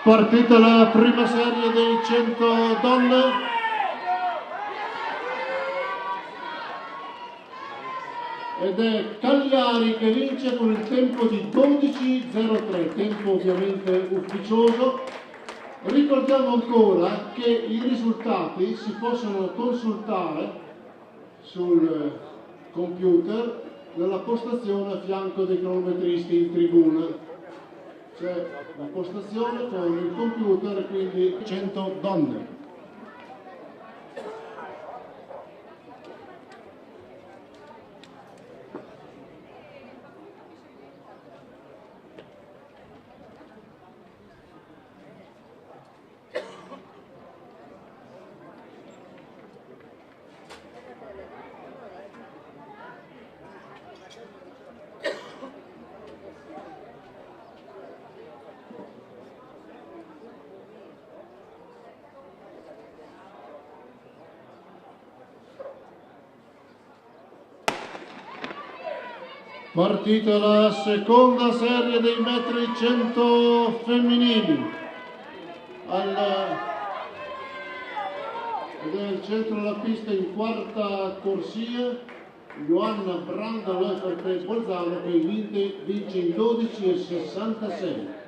Partita la prima serie dei 100 donne. Ed è Cagliari che vince con il tempo di 12.03, tempo ovviamente ufficioso. Ricordiamo ancora che i risultati si possono consultare sul computer nella postazione a fianco dei cronometristi in tribuna. C'è la postazione con il computer e quindi 100 donne. Partita la seconda serie dei metri 100 femminili. Ed è il centro della pista in quarta corsia Joanna Brandalöfer Bolzano che vince in 12.66.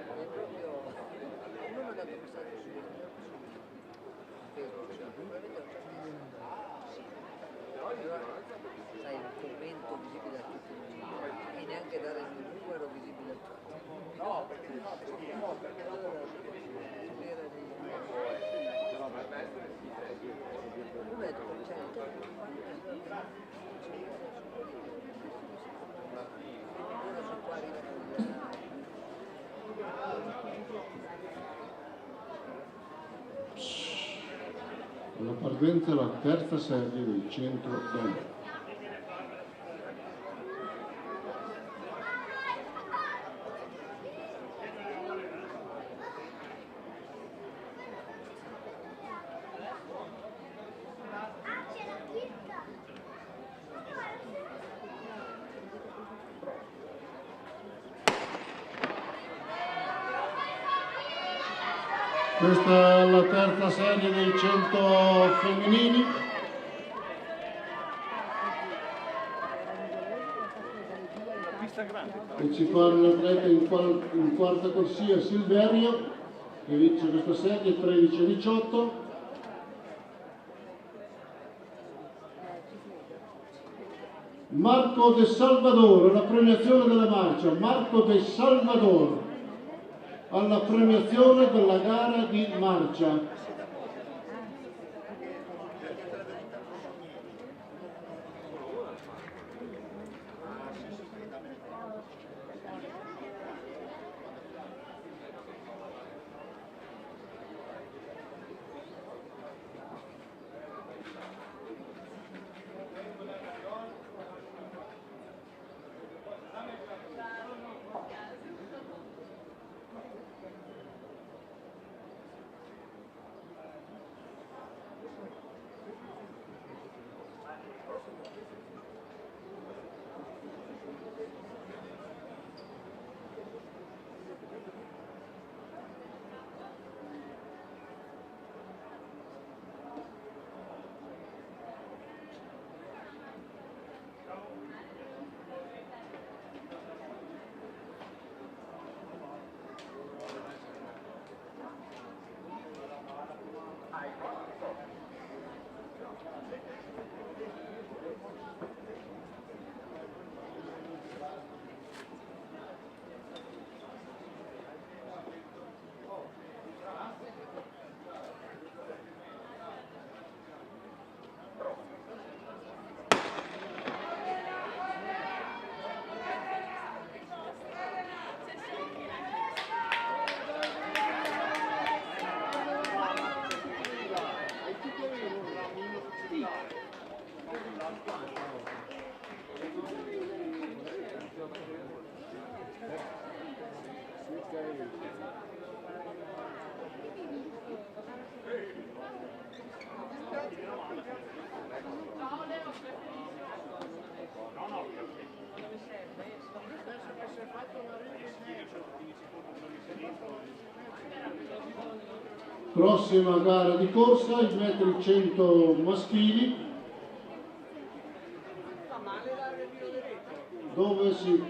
La parvenza la terza serie dei 100 donne. Questa è la terza serie dei 100 femminili. E ci fa l'atleta in quarta corsia Silverio, che vince questa serie 13-18. Marco De Salvador, la premiazione della marcia. Marco De Salvador alla premiazione della gara di marcia. Prossima gara di corsa, i metri 100 maschili, dove si